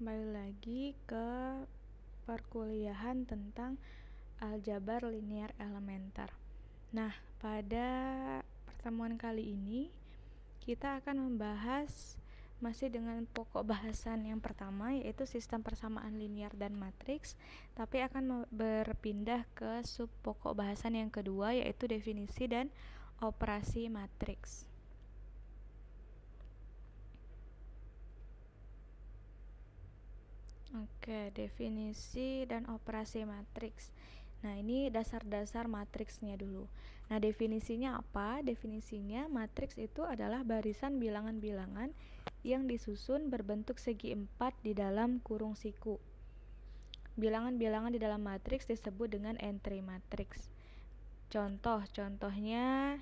kembali lagi ke perkuliahan tentang aljabar linear elementer. Nah, pada pertemuan kali ini kita akan membahas masih dengan pokok bahasan yang pertama, yaitu sistem persamaan linear dan matriks, tapi akan berpindah ke sub pokok bahasan yang kedua, yaitu definisi dan operasi matriks. Oke, definisi dan operasi matriks. Nah, ini dasar-dasar matriksnya dulu. Nah, definisinya apa? Definisinya matriks itu adalah barisan bilangan-bilangan yang disusun berbentuk segi empat di dalam kurung siku. Bilangan-bilangan di dalam matriks disebut dengan entry matriks. Contohnya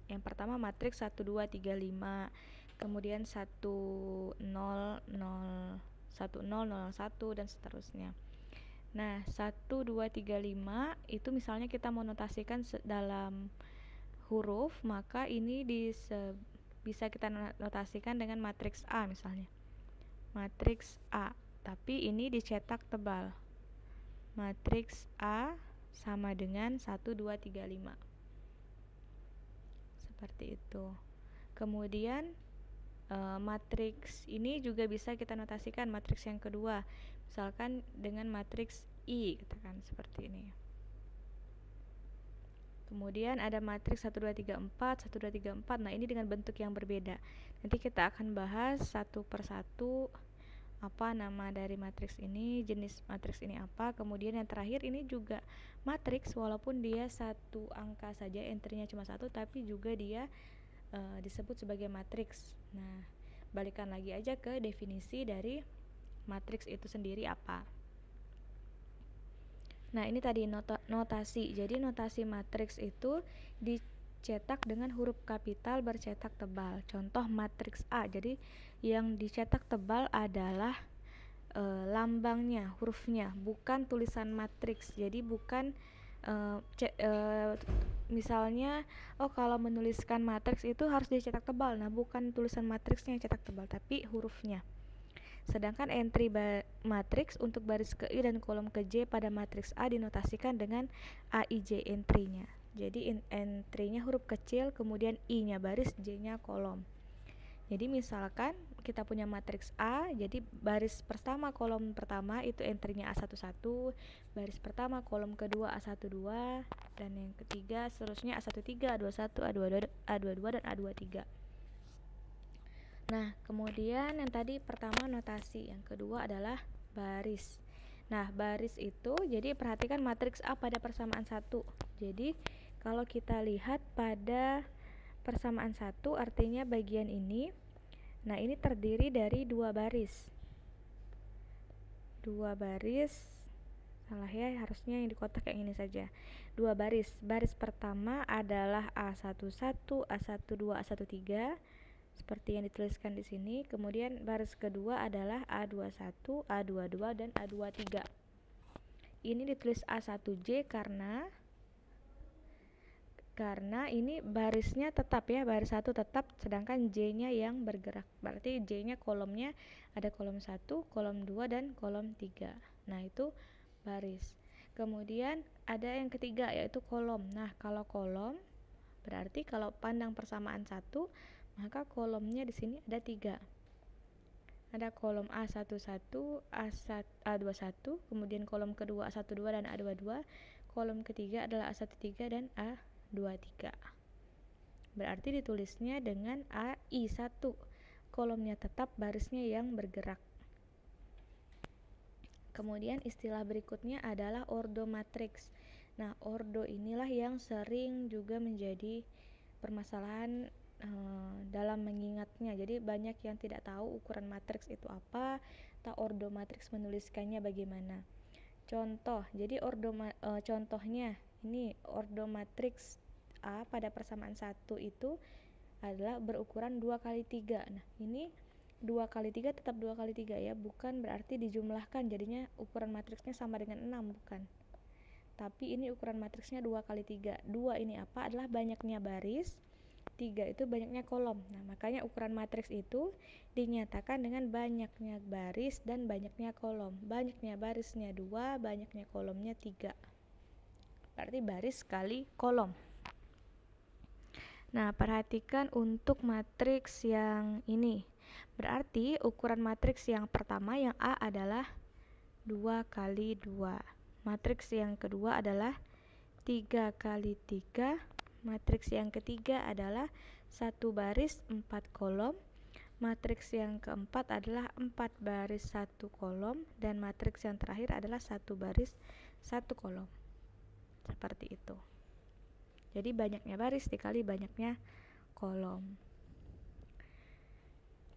yang pertama matriks 1, 2, 3, 5, kemudian 1, 0, 0, 1, 0, 0, 1, dan seterusnya. Nah, 1, 2, 3, 5 itu misalnya kita mau notasikan dalam huruf, maka ini bisa kita notasikan dengan matriks A misalnya. Matriks A, tapi ini dicetak tebal. Matriks A sama dengan 1, 2, 3, 5. Seperti itu. Kemudian matriks ini juga bisa kita notasikan matriks yang kedua, misalkan dengan matriks I, katakan seperti ini. Kemudian ada matriks 1, 2, 3, 4, 1, 2, 3, 4. Nah, ini dengan bentuk yang berbeda. Nanti kita akan bahas satu persatu apa nama dari matriks ini, jenis matriks ini apa. Kemudian yang terakhir ini juga matriks, walaupun dia satu angka saja, entry-nya cuma satu, tapi juga dia disebut sebagai matriks. Nah, balikan lagi aja ke definisi dari matriks itu sendiri apa. Nah, ini tadi notasi. Jadi notasi matriks itu dicetak dengan huruf kapital bercetak tebal. Contoh matriks A. Jadi yang dicetak tebal adalah lambangnya, hurufnya, bukan tulisan matriks. Jadi bukan misalnya kalau menuliskan matriks itu harus dicetak tebal. Nah, bukan tulisan matriksnya yang cetak tebal, tapi hurufnya. Sedangkan entry matriks untuk baris ke I dan kolom ke J pada matriks A dinotasikan dengan AIJ entry-nya. Jadi entry-nya huruf kecil, kemudian I-nya baris, J-nya kolom. Jadi misalkan kita punya matriks A, jadi baris pertama kolom pertama itu entry-nya A11, baris pertama kolom kedua A12, dan yang ketiga seterusnya A13, A21, A22, dan A23. Nah, kemudian yang tadi pertama notasi, yang kedua adalah baris. Nah, baris itu jadi perhatikan matriks A pada persamaan 1. Jadi kalau kita lihat pada persamaan 1 artinya bagian ini. Nah, ini terdiri dari dua baris. Salah ya, harusnya yang di kotak yang ini saja. Dua baris. Baris pertama adalah A11, A12, A13 seperti yang dituliskan di sini. Kemudian baris kedua adalah A21, A22, dan A23. Ini ditulis A1J karena ini barisnya tetap ya, baris 1 tetap, sedangkan J-nya yang bergerak. Berarti J-nya kolomnya ada kolom 1, kolom 2, dan kolom 3. Nah, itu baris. Kemudian ada yang ketiga yaitu kolom. Nah, kalau kolom berarti kalau pandang persamaan 1, maka kolomnya di sini ada 3. Ada kolom A11, A21, kemudian kolom kedua A12 dan A22, kolom ketiga adalah A13 dan A23. Berarti ditulisnya dengan AI1, kolomnya tetap, barisnya yang bergerak. Kemudian istilah berikutnya adalah ordo matriks. Nah, ordo inilah yang sering juga menjadi permasalahan dalam mengingatnya. Jadi banyak yang tidak tahu ukuran matriks itu apa, atau ordo matriks menuliskannya bagaimana. Contoh, jadi contohnya ini ordo matriks A pada persamaan 1 itu adalah berukuran 2x3. Nah, ini 2x3 tetap 2x3 ya, bukan berarti dijumlahkan jadinya ukuran matriksnya sama dengan 6, bukan. Tapi ini ukuran matriksnya 2x3. 2 ini apa? Adalah banyaknya baris, 3 itu banyaknya kolom. Nah, makanya ukuran matriks itu dinyatakan dengan banyaknya baris dan banyaknya kolom. Banyaknya barisnya 2, banyaknya kolomnya 3. Berarti baris kali kolom. Nah, perhatikan untuk matriks yang ini. Berarti ukuran matriks yang pertama yang A adalah 2 kali 2. Matriks yang kedua adalah 3 kali 3. Matriks yang ketiga adalah 1 baris 4 kolom. Matriks yang keempat adalah 4 baris 1 kolom. Dan matriks yang terakhir adalah 1 baris 1 kolom. Seperti itu. Jadi banyaknya baris dikali banyaknya kolom.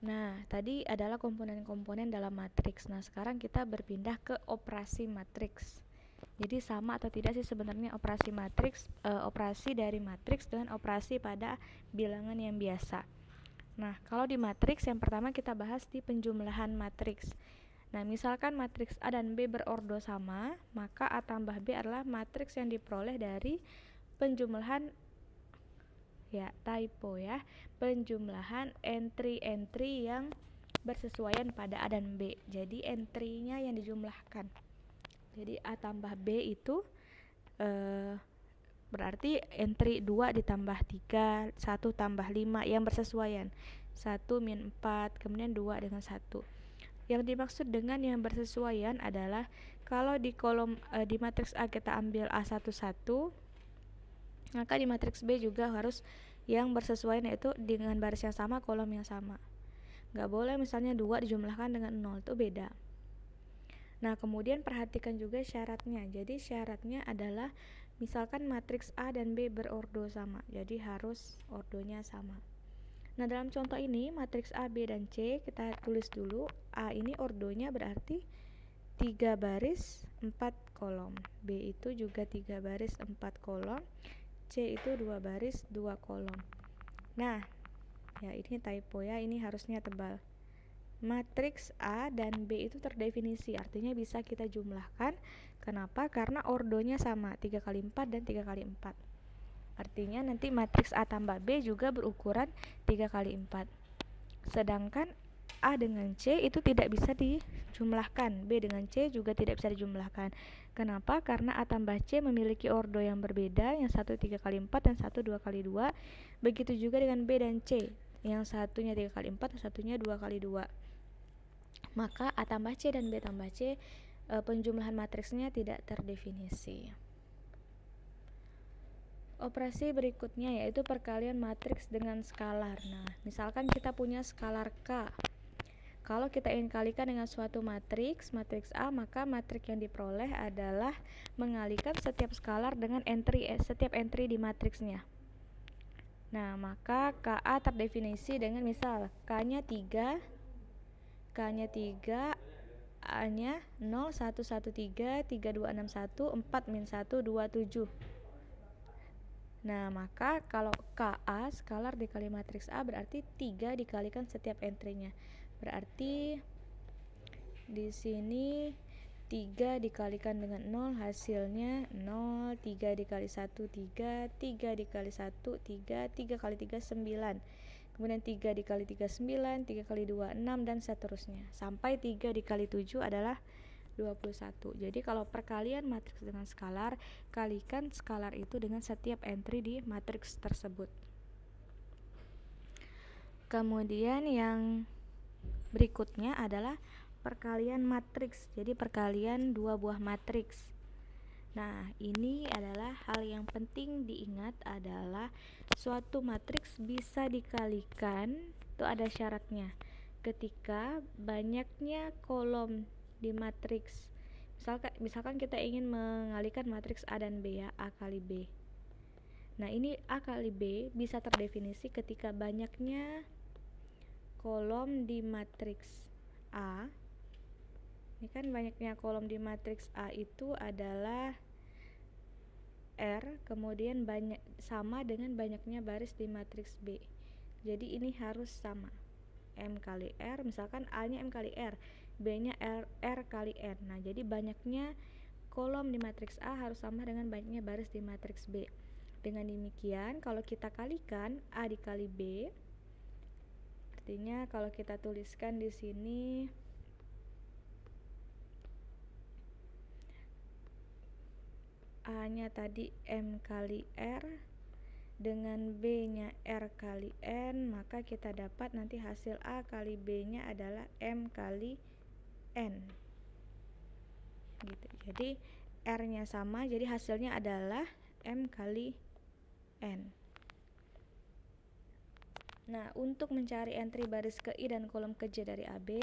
Nah, tadi adalah komponen-komponen dalam matriks. Nah, sekarang kita berpindah ke operasi matriks. Jadi sama atau tidak sih sebenarnya operasi matriks, operasi dari matriks dengan operasi pada bilangan yang biasa. Nah, kalau di matriks yang pertama kita bahas di penjumlahan matriks. Nah, misalkan matriks A dan B berordo sama, maka A tambah B adalah matriks yang diperoleh dari penjumlahan, ya typo ya, penjumlahan entry-entry yang bersesuaian pada A dan B. Jadi entry-nya yang dijumlahkan. Jadi A tambah B itu berarti entry 2 ditambah 3, 1 tambah 5 yang bersesuaian. 1 min 4, kemudian 2 dengan 1. Yang dimaksud dengan yang bersesuaian adalah kalau di kolom di matriks A kita ambil A11, maka di matriks B juga harus yang bersesuaian, yaitu dengan baris yang sama, kolom yang sama. Nggak boleh misalnya 2 dijumlahkan dengan 0, itu beda. Nah, kemudian perhatikan juga syaratnya. Jadi syaratnya adalah misalkan matriks A dan B berordo sama, jadi harus ordonya sama. Nah, dalam contoh ini matriks A, B, dan C kita tulis dulu. A ini ordonya berarti 3 baris 4 kolom. B itu juga 3 baris 4 kolom. C itu 2 baris 2 kolom. Nah, ya ini typo ya, ini harusnya tebal. Matriks A dan B itu terdefinisi, artinya bisa kita jumlahkan. Kenapa? Karena ordonya sama, 3 kali 4 dan 3 kali 4. Artinya nanti matriks A tambah B juga berukuran 3 kali 4. Sedangkan A dengan C itu tidak bisa dijumlahkan, B dengan C juga tidak bisa dijumlahkan. Kenapa? Karena A tambah C memiliki ordo yang berbeda, yang satu 3 kali 4 dan satu 2 kali 2. Begitu juga dengan B dan C, yang satunya 3 kali 4 dan satunya 2 kali 2. Maka A tambah C dan B tambah C penjumlahan matriksnya tidak terdefinisi. Operasi berikutnya yaitu perkalian matriks dengan skalar. Nah, misalkan kita punya skalar K. Kalau kita ingin kalikan dengan suatu matriks A, maka matriks yang diperoleh adalah mengalikan setiap skalar dengan setiap entry di matriksnya. Nah, maka KA terdefinisi dengan misal K-nya 3, K-nya 3, A-nya 0, 1, 1, 3, 3, 2, 6, 1, 4, min 1, 2, 7. Nah, maka kalau KA skalar dikali matriks A berarti 3 dikalikan setiap entry-nya. Berarti di sini 3 dikalikan dengan 0 hasilnya 0, 3 dikali 1 3, 3 dikali 1 3, 3 kali 3 9. Kemudian 3 dikali 3 9, 3 kali 2 6 dan seterusnya. Sampai 3 dikali 7 adalah 21. Jadi kalau perkalian matriks dengan skalar, kalikan skalar itu dengan setiap entry di matriks tersebut. Kemudian yang berikutnya adalah perkalian matriks. Jadi perkalian dua buah matriks. Nah, ini adalah hal yang penting diingat adalah suatu matriks bisa dikalikan, itu ada syaratnya. Ketika banyaknya kolom di matriks. Misalkan kita ingin mengalihkan matriks A dan B ya, A kali B. Nah, ini A kali B bisa terdefinisi ketika banyaknya kolom di matriks A. Ini kan banyaknya kolom di matriks A itu adalah R, kemudian sama dengan banyaknya baris di matriks B. Jadi ini harus sama. M kali R, misalkan A-nya M kali R, B-nya R kali N. Nah, jadi banyaknya kolom di matriks A harus sama dengan banyaknya baris di matriks B. Dengan demikian, kalau kita kalikan A dikali B, artinya kalau kita tuliskan di sini A-nya tadi M kali R dengan B-nya R kali N, maka kita dapat nanti hasil A kali B-nya adalah M kali N. Gitu. Jadi R-nya sama, jadi hasilnya adalah M kali N. Nah, untuk mencari entry baris ke I dan kolom ke J dari AB,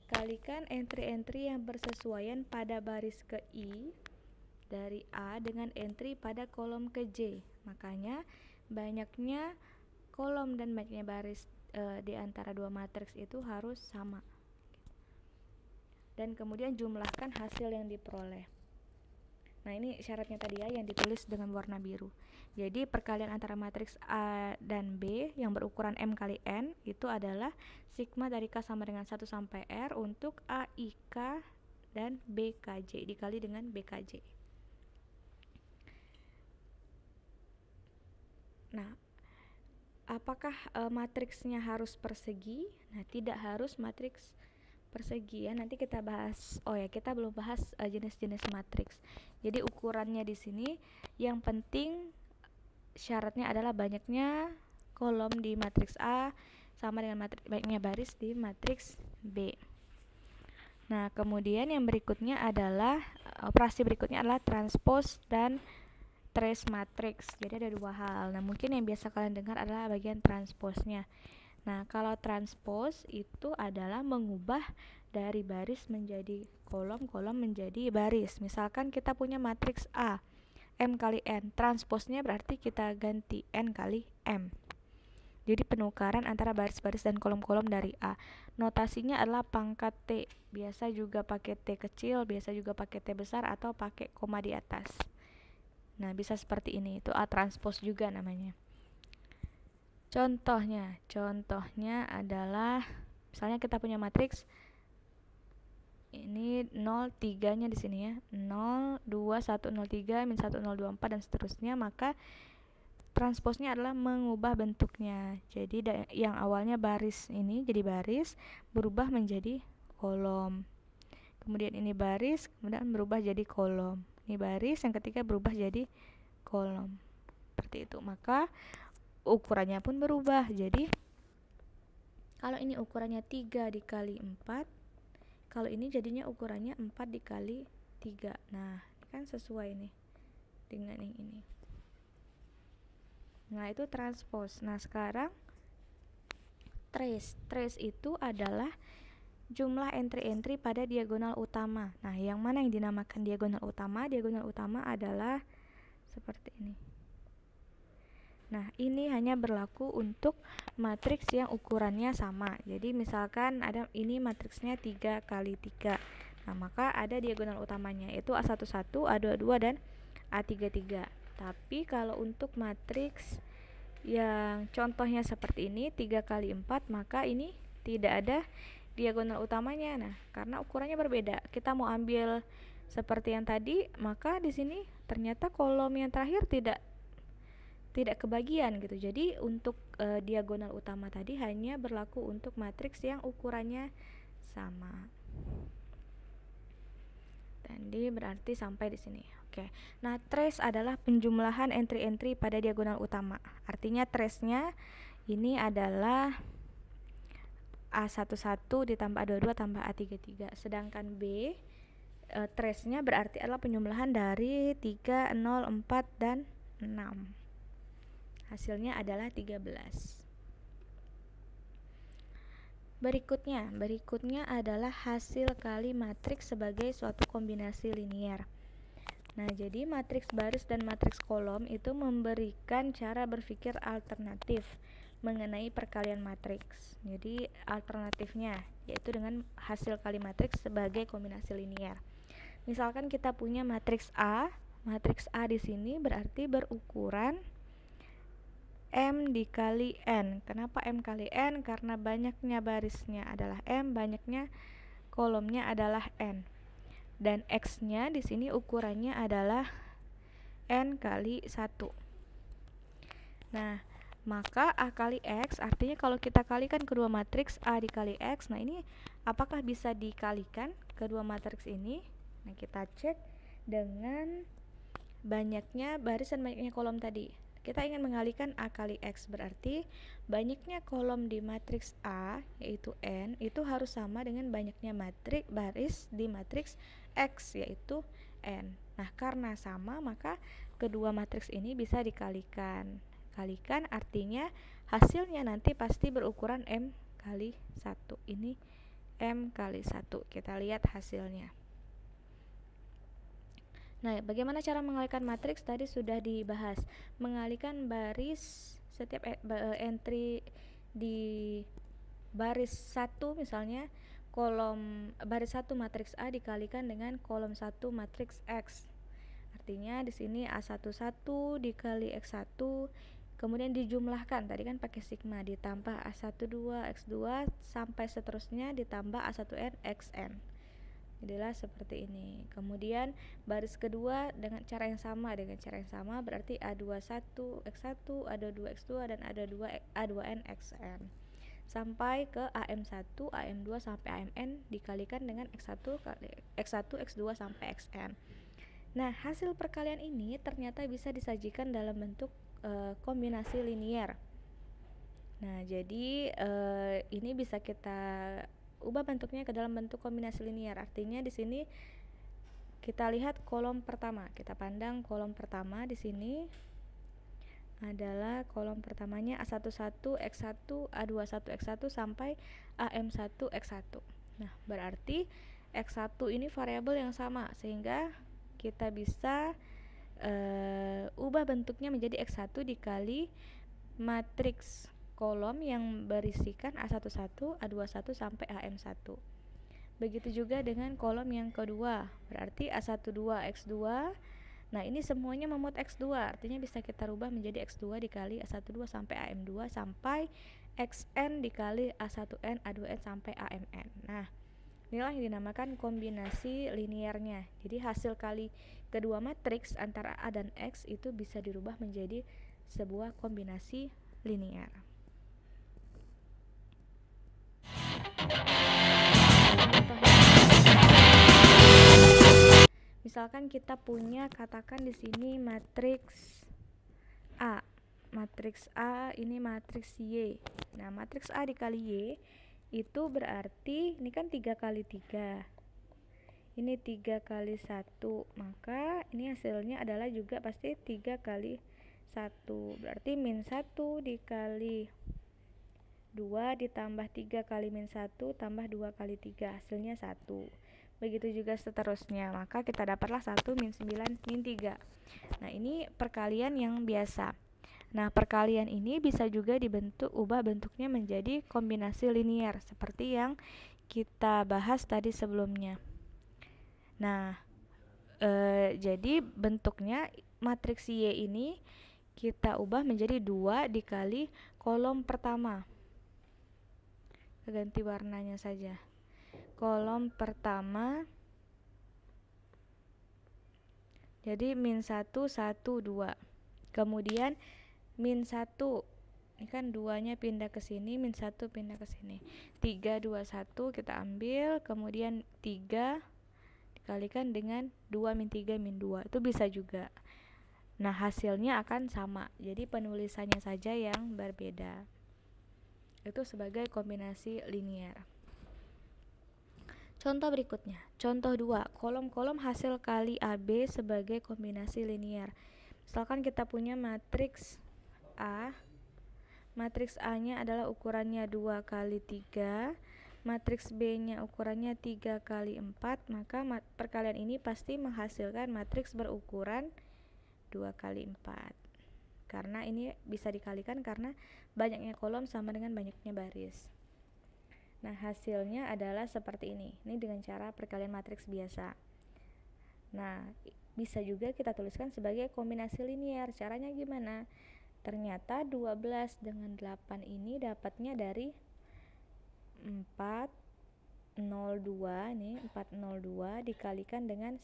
kalikan entry-entry yang bersesuaian pada baris ke I dari A dengan entry pada kolom ke J. Makanya banyaknya kolom dan banyaknya baris di antara dua matriks itu harus sama. Dan kemudian jumlahkan hasil yang diperoleh. Nah, ini syaratnya tadi ya, yang ditulis dengan warna biru. Jadi perkalian antara matriks A dan B yang berukuran M kali N itu adalah sigma dari K sama dengan 1 sampai R untuk A IK dan B KJ dikali dengan B KJ. Nah, apakah matriksnya harus persegi? Nah, tidak harus matriks persegi ya. Nanti kita bahas. Oh ya, kita belum bahas jenis-jenis matriks. Jadi ukurannya di sini yang penting syaratnya adalah banyaknya kolom di matriks A sama dengan banyaknya baris di matriks B. Nah, kemudian yang berikutnya adalah operasi berikutnya adalah transpose dan trace matrix. Jadi ada dua hal. Nah, mungkin yang biasa kalian dengar adalah bagian transpose-nya. Nah, kalau transpose itu adalah mengubah dari baris menjadi kolom, kolom menjadi baris. Misalkan kita punya matriks A, M kali N. Transposnya berarti kita ganti N kali M. Jadi penukaran antara baris-baris dan kolom-kolom dari A. Notasinya adalah pangkat T. Biasa juga pakai T kecil, biasa juga pakai T besar atau pakai koma di atas. Nah, bisa seperti ini. Itu A transpose juga namanya. Contohnya adalah misalnya kita punya matriks ini 0 3-nya di sini ya. 0 2 1 0 3 min 1 0 2 4 dan seterusnya, maka transposnya adalah mengubah bentuknya. Jadi yang awalnya baris ini jadi baris berubah menjadi kolom. Kemudian ini baris kemudian berubah jadi kolom. Ini baris yang ketiga berubah jadi kolom. Seperti itu. Maka ukurannya pun berubah. Jadi kalau ini ukurannya 3 dikali 4, kalau ini jadinya ukurannya 4 dikali 3. Nah, ini kan sesuai nih dengan yang ini. Nah, itu transpose. Nah, sekarang trace. Trace itu adalah jumlah entry-entry pada diagonal utama. Nah, yang mana yang dinamakan diagonal utama? Diagonal utama adalah seperti ini. Nah, ini hanya berlaku untuk matriks yang ukurannya sama. Jadi misalkan ada ini matriksnya 3 kali 3. Nah, maka ada diagonal utamanya yaitu A11, A22 dan A33. Tapi kalau untuk matriks yang contohnya seperti ini 3 kali 4, maka ini tidak ada diagonal utamanya. Nah, karena ukurannya berbeda. Kita mau ambil seperti yang tadi, maka di sini ternyata kolom yang terakhir tidak kebagian gitu. Jadi untuk diagonal utama tadi hanya berlaku untuk matriks yang ukurannya sama. Tadi berarti sampai di sini. Oke. Nah, trace adalah penjumlahan entry-entry pada diagonal utama. Artinya trace-nya ini adalah A11 ditambah A22 tambah A33. Sedangkan B trace-nya berarti adalah penjumlahan dari 3, 0, 4 dan 6. Hasilnya adalah 13. Berikutnya adalah hasil kali matriks sebagai suatu kombinasi linier. Nah, jadi matriks baris dan matriks kolom itu memberikan cara berpikir alternatif mengenai perkalian matriks. Jadi alternatifnya yaitu dengan hasil kali matriks sebagai kombinasi linier. Misalkan kita punya matriks A. Matriks A di sini berarti berukuran M dikali N. Kenapa M kali N? Karena banyaknya barisnya adalah M, banyaknya kolomnya adalah N. Dan X-nya di sini ukurannya adalah N kali 1. Nah, maka A kali X artinya kalau kita kalikan kedua matriks A dikali X, nah ini apakah bisa dikalikan kedua matriks ini? Nah, kita cek dengan banyaknya baris dan banyaknya kolom tadi. Kita ingin mengalihkan A kali X, berarti banyaknya kolom di matriks A yaitu N itu harus sama dengan banyaknya baris di matriks X yaitu N. Nah, karena sama maka kedua matriks ini bisa dikalikan. Kalikan artinya hasilnya nanti pasti berukuran M kali 1. Ini M kali 1. Kita lihat hasilnya. Nah, bagaimana cara mengalihkan matriks tadi sudah dibahas. Mengalihkan baris setiap entry di baris 1 misalnya kolom baris 1 matriks A dikalikan dengan kolom 1 matriks X. Artinya di sini A11 dikali X1 kemudian dijumlahkan, tadi kan pakai sigma, ditambah A12 X2 sampai seterusnya ditambah A1N XN. Jadilah seperti ini. Kemudian baris kedua dengan cara yang sama berarti A21 X1, A22 X2 dan A2N XN. Sampai ke AM1, AM2 sampai AMN dikalikan dengan X1 kali X1 X2 sampai XN. Nah, hasil perkalian ini ternyata bisa disajikan dalam bentuk kombinasi linear. Nah, jadi ini bisa kita ubah bentuknya ke dalam bentuk kombinasi linear. Artinya di sini kita lihat kolom pertama. Kita pandang kolom pertama di sini adalah kolom pertamanya A11 X1, A21 X1 sampai AM1 X1. Nah, berarti X1 ini variabel yang sama sehingga kita bisa ubah bentuknya menjadi X1 dikali matriks kolom yang berisikan A11, A21 sampai AM1. Begitu juga dengan kolom yang kedua, berarti A12 X2. Nah, ini semuanya memuat X2, artinya bisa kita rubah menjadi X2 dikali A12 sampai AM2 sampai XN dikali A1N, A2N sampai AMN. Nah, inilah yang dinamakan kombinasi linearnya. Jadi hasil kali kedua matriks antara A dan X itu bisa dirubah menjadi sebuah kombinasi linear. Misalkan kita punya, katakan di sini matriks A. Matriks A ini matriks Y. Nah, matriks A dikali Y itu berarti ini kan 3 kali 3. Ini 3 kali 1, maka ini hasilnya adalah juga pasti 3 kali 1, berarti min 1 dikali 2 ditambah 3 kali min 1 tambah 2 kali 3, hasilnya 1. Begitu juga seterusnya, maka kita dapatlah 1 min 9 min 3. Nah, ini perkalian yang biasa. Nah, perkalian ini bisa juga ubah bentuknya menjadi kombinasi linear seperti yang kita bahas tadi sebelumnya. Nah, jadi bentuknya matriks Y ini kita ubah menjadi 2 dikali kolom pertama. Ganti warnanya saja. Kolom pertama jadi min 1, 1, 2. Kemudian min 1, ini kan 2-nya pindah ke sini, min 1 pindah ke sini. 3, 2, 1 kita ambil, kemudian 3 dikalikan dengan 2 min 3 min 2, itu bisa juga. Nah, hasilnya akan sama, jadi penulisannya saja yang berbeda. Itu sebagai kombinasi linear. Contoh berikutnya, contoh 2, kolom-kolom hasil kali AB sebagai kombinasi linear. Misalkan kita punya matriks A, matriks A-nya adalah ukurannya 2 kali 3, matriks B-nya ukurannya 3 kali 4, maka perkalian ini pasti menghasilkan matriks berukuran 2 kali 4. Karena ini bisa dikalikan karena banyaknya kolom sama dengan banyaknya baris. Nah, hasilnya adalah seperti ini. Ini dengan cara perkalian matriks biasa. Nah, bisa juga kita tuliskan sebagai kombinasi linear. Caranya gimana? Ternyata 12 dengan 8 ini dapatnya dari 402, ini 402 dikalikan dengan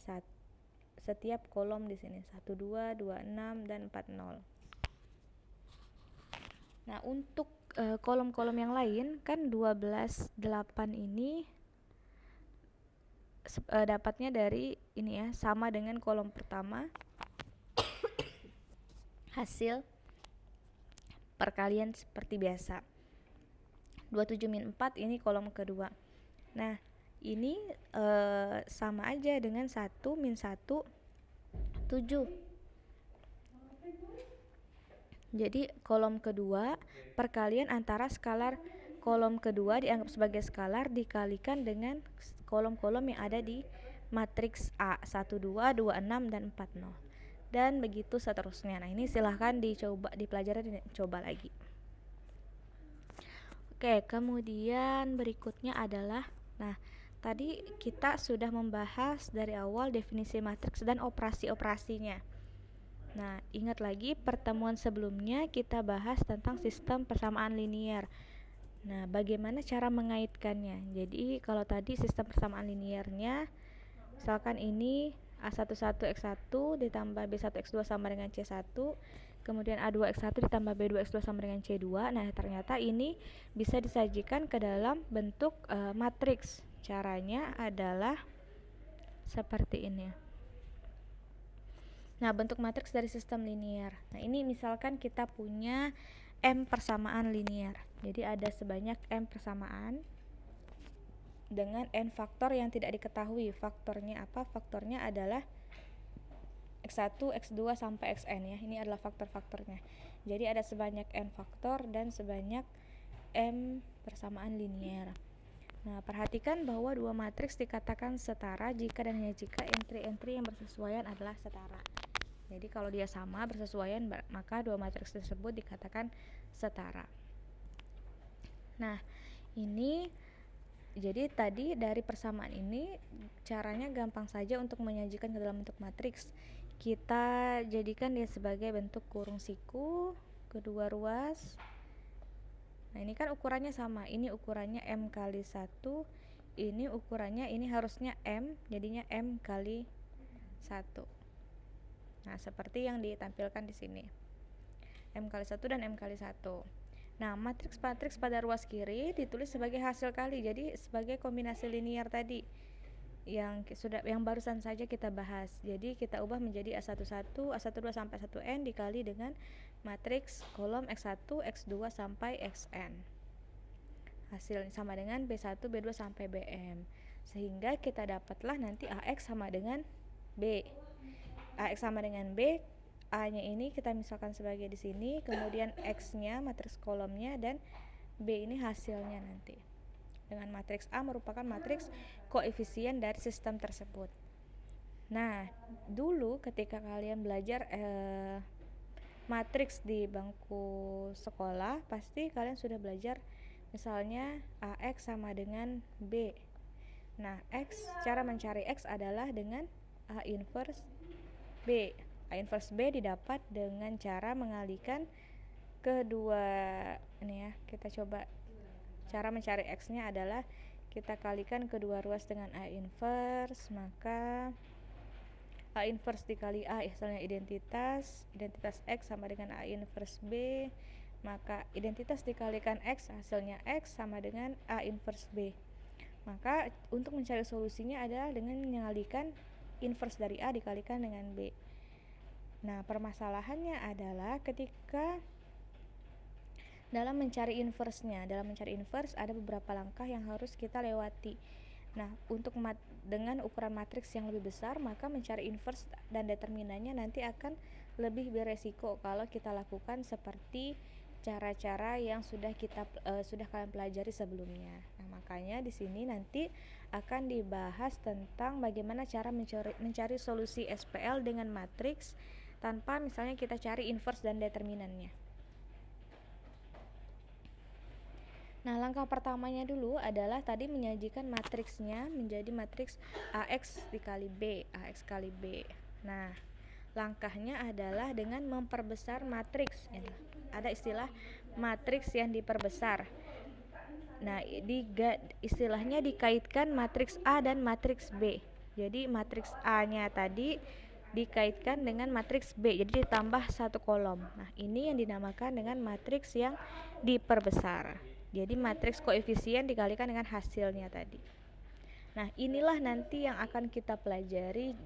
setiap kolom di sini 12, 26 dan 40. Nah, untuk kolom-kolom yang lain kan 12, 8 ini dapatnya dari ini ya, sama dengan kolom pertama, hasil perkalian seperti biasa. 27 min 4 ini kolom kedua. Nah, ini sama aja dengan 1 min 1 7. Jadi kolom kedua perkalian antara skalar kolom kedua dianggap sebagai skalar dikalikan dengan kolom-kolom yang ada di matriks A 1, 2, 2, 6, dan 4, 0. Dan begitu seterusnya. Nah, ini silahkan dicoba, dipelajari, coba lagi. Oke, kemudian berikutnya adalah, nah tadi kita sudah membahas dari awal definisi matriks dan operasi-operasinya. Nah, ingat lagi pertemuan sebelumnya kita bahas tentang sistem persamaan linear. Nah, bagaimana cara mengaitkannya? Jadi, kalau tadi sistem persamaan linearnya, misalkan ini A11X1 ditambah B1X2 sama dengan C1, kemudian A2X1 ditambah B2X2 sama dengan C2. Nah, ternyata ini bisa disajikan ke dalam bentuk matriks. Caranya adalah seperti ini. Nah, bentuk matriks dari sistem linear. Nah, ini misalkan kita punya M persamaan linear. Jadi ada sebanyak M persamaan dengan N faktor yang tidak diketahui. Faktornya apa? Faktornya adalah X1, X2 sampai Xn ya. Ini adalah faktor-faktornya. Jadi ada sebanyak N faktor dan sebanyak M persamaan linear. Nah, perhatikan bahwa dua matriks dikatakan setara jika dan hanya jika entry-entry yang bersesuaian adalah setara. Jadi kalau dia sama bersesuaian, maka dua matriks tersebut dikatakan setara. Nah, ini jadi tadi dari persamaan ini caranya gampang saja untuk menyajikan ke dalam bentuk matriks. Kita jadikan dia sebagai bentuk kurung siku kedua ruas. Nah, ini kan ukurannya sama. Ini ukurannya M kali 1. Ini ukurannya, ini harusnya M, jadinya M kali 1. Nah, seperti yang ditampilkan di sini. M kali 1 dan M kali 1. Nah, matriks-matriks pada ruas kiri ditulis sebagai hasil kali. Jadi sebagai kombinasi linear tadi yang barusan saja kita bahas. Jadi kita ubah menjadi A11, A12 sampai 1n dikali dengan matriks kolom X1, X2 sampai Xn. Hasilnya sama dengan B1, B2 sampai Bm. Sehingga kita dapatlah nanti AX sama dengan B. AX sama dengan B, A-nya ini kita misalkan sebagai di sini, kemudian X-nya matriks kolomnya, dan B ini hasilnya nanti. Dengan matriks A merupakan matriks koefisien dari sistem tersebut. Nah, dulu ketika kalian belajar matriks di bangku sekolah, pasti kalian sudah belajar misalnya AX sama dengan B. Nah, X, cara mencari X adalah dengan A inverse B. A inverse B didapat dengan cara mengalihkan kedua ini ya. Kita coba cara mencari X-nya adalah kita kalikan kedua ruas dengan A inverse, maka A inverse dikali A misalnya identitas X sama dengan A inverse B, maka identitas dikalikan X hasilnya X sama dengan A inverse B. Maka untuk mencari solusinya adalah dengan mengalihkan inverse dari A dikalikan dengan B. Nah, permasalahannya adalah ketika dalam mencari inverse-nya, ada beberapa langkah yang harus kita lewati. Nah, untuk dengan ukuran matriks yang lebih besar, maka mencari inverse dan determinannya nanti akan lebih beresiko kalau kita lakukan seperti cara-cara yang sudah kalian pelajari sebelumnya. Nah, makanya di sini nanti akan dibahas tentang bagaimana cara mencari solusi SPL dengan matriks tanpa misalnya kita cari inverse dan determinannya. Nah, langkah pertamanya dulu adalah tadi menyajikan matriksnya menjadi matriks AX dikali B, AX kali B. Nah, langkahnya adalah dengan memperbesar matriks. Ada istilah matriks yang diperbesar. Nah, istilahnya dikaitkan matriks A dan matriks B. Jadi matriks A-nya tadi dikaitkan dengan matriks B, jadi ditambah satu kolom. Nah, ini yang dinamakan dengan matriks yang diperbesar. Jadi matriks koefisien dikalikan dengan hasilnya tadi. Nah, inilah nanti yang akan kita pelajari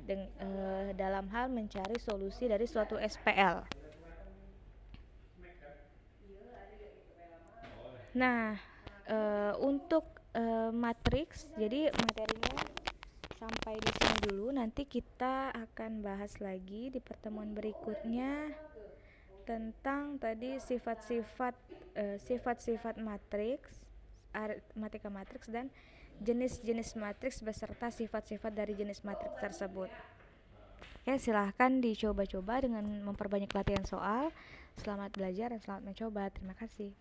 dalam hal mencari solusi dari suatu SPL. Nah, untuk matriks, jadi materinya sampai di sini dulu. Nanti kita akan bahas lagi di pertemuan berikutnya tentang tadi sifat-sifat matriks, aritmatika matriks, dan jenis-jenis matriks beserta sifat-sifat dari jenis matriks tersebut. Ya, silahkan dicoba-coba dengan memperbanyak latihan soal. Selamat belajar dan selamat mencoba. Terima kasih.